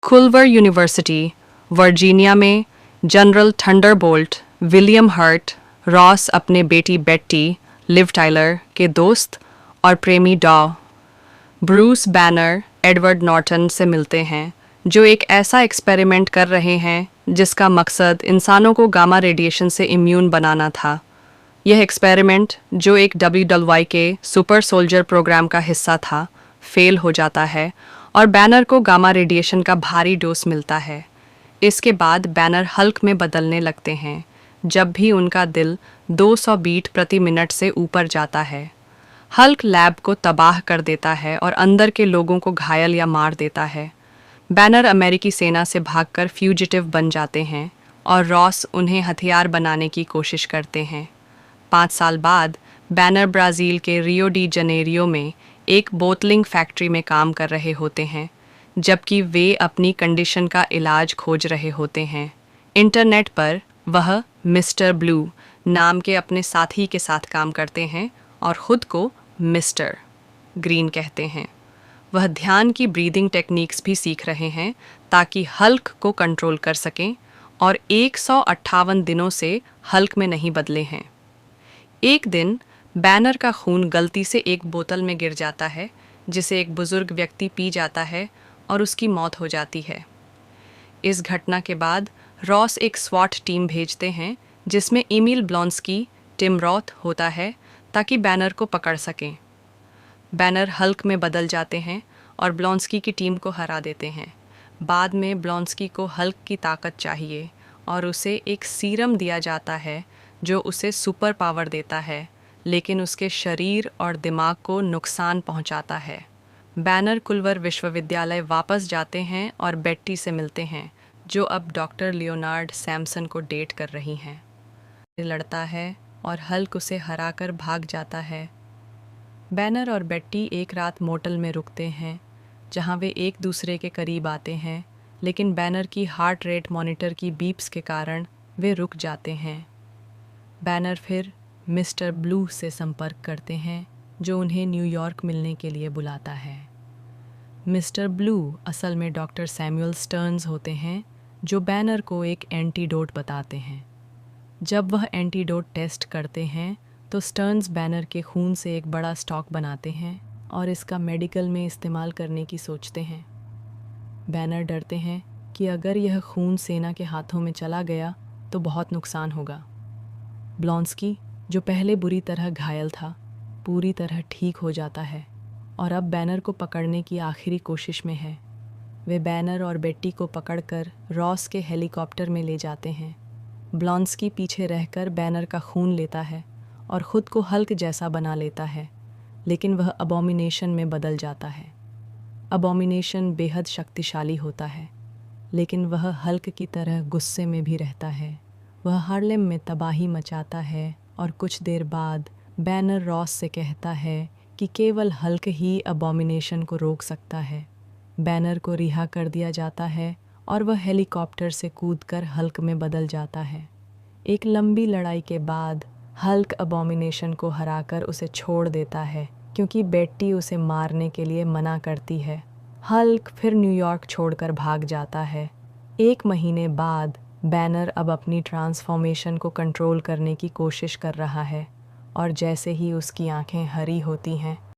कुल्वर university, Virginia में general Thunderbolt William Hurt Ross अपने बेटी बेट्टी लिव टाइलर के दोस्त और प्रेमी डॉ ब्रूस बैनर एडवर्ड नॉर्टन से मिलते हैं, जो एक ऐसा एक्सपेरिमेंट कर रहे हैं जिसका मकसद इंसानों को गामा रेडिएशन से इम्यून बनाना था। यह एक्सपेरिमेंट, जो एक WWY के सुपर सोल्जर प्रोग्राम का हिस्सा था, फेल हो जाता है और बैनर को गामा रेडिएशन का भारी डोज मिलता है। इसके बाद बैनर हल्क में बदलने लगते हैं जब भी उनका दिल 200 बीट प्रति मिनट से ऊपर जाता है। हल्क लैब को तबाह कर देता है और अंदर के लोगों को घायल या मार देता है। बैनर अमेरिकी सेना से भागकर फ्यूजिटिव बन जाते हैं और रॉस उन्हें हथियार बनाने की कोशिश करते हैं। 5 साल बाद बैनर ब्राज़ील के रियो डी जनेरियो में एक बोतलिंग फैक्ट्री में काम कर रहे होते हैं, जबकि वे अपनी कंडीशन का इलाज खोज रहे होते हैं। इंटरनेट पर वह मिस्टर ब्लू नाम के अपने साथी के साथ काम करते हैं और ख़ुद को मिस्टर ग्रीन कहते हैं। वह ध्यान की ब्रीदिंग टेक्निक्स भी सीख रहे हैं ताकि हल्क को कंट्रोल कर सकें और 158 दिनों से हल्क में नहीं बदले हैं। एक दिन बैनर का खून गलती से एक बोतल में गिर जाता है, जिसे एक बुजुर्ग व्यक्ति पी जाता है और उसकी मौत हो जाती है। इस घटना के बाद रॉस एक स्वॉट टीम भेजते हैं जिसमें एमिल ब्लॉन्स्की, टिम रॉथ होता है ताकि बैनर को पकड़ सकें। बैनर हल्क में बदल जाते हैं और ब्लॉन्स्की की टीम को हरा देते हैं। बाद में ब्लॉन्स्की को हल्क की ताकत चाहिए और उसे एक सीरम दिया जाता है जो उसे सुपर पावर देता है, लेकिन उसके शरीर और दिमाग को नुकसान पहुंचाता है। बैनर कुल्वर विश्वविद्यालय वापस जाते हैं और बेट्टी से मिलते हैं, जो अब डॉक्टर लियोनार्ड सैमसन को डेट कर रही हैं। लड़ता है और हल्क उसे हराकर भाग जाता है। बैनर और बेट्टी एक रात मोटल में रुकते हैं, जहां वे एक दूसरे के करीब आते हैं, लेकिन बैनर की हार्ट रेट मॉनिटर की बीप्स के कारण वे रुक जाते हैं। बैनर फिर मिस्टर ब्लू से संपर्क करते हैं, जो उन्हें न्यूयॉर्क मिलने के लिए बुलाता है। मिस्टर ब्लू असल में डॉक्टर सैमुअल स्टर्न्स होते हैं, जो बैनर को एक एंटीडोट बताते हैं। जब वह एंटीडोट टेस्ट करते हैं तो स्टर्न्स बैनर के खून से एक बड़ा स्टॉक बनाते हैं और इसका मेडिकल में इस्तेमाल करने की सोचते हैं। बैनर डरते हैं कि अगर यह खून सेना के हाथों में चला गया तो बहुत नुकसान होगा। ब्लॉन्स्की, जो पहले बुरी तरह घायल था, पूरी तरह ठीक हो जाता है और अब बैनर को पकड़ने की आखिरी कोशिश में है। वे बैनर और बेट्टी को पकड़कर रॉस के हेलीकॉप्टर में ले जाते हैं। ब्लॉन्स्की पीछे रहकर बैनर का खून लेता है और ख़ुद को हल्क जैसा बना लेता है, लेकिन वह अबॉमिनेशन में बदल जाता है। अबॉमिनेशन बेहद शक्तिशाली होता है, लेकिन वह हल्क की तरह गुस्से में भी रहता है। वह हार्लेम में तबाही मचाता है और कुछ देर बाद बैनर रॉस से कहता है कि केवल हल्क ही अबॉमिनेशन को रोक सकता है। बैनर को रिहा कर दिया जाता है और वह हेलीकॉप्टर से कूदकर हल्क में बदल जाता है। एक लंबी लड़ाई के बाद हल्क अबॉमिनेशन को हराकर उसे छोड़ देता है, क्योंकि बेट्टी उसे मारने के लिए मना करती है। हल्क फिर न्यूयॉर्क छोड़कर भाग जाता है। 1 महीने बाद बैनर अब अपनी ट्रांसफॉर्मेशन को कंट्रोल करने की कोशिश कर रहा है और जैसे ही उसकी आंखें हरी होती हैं,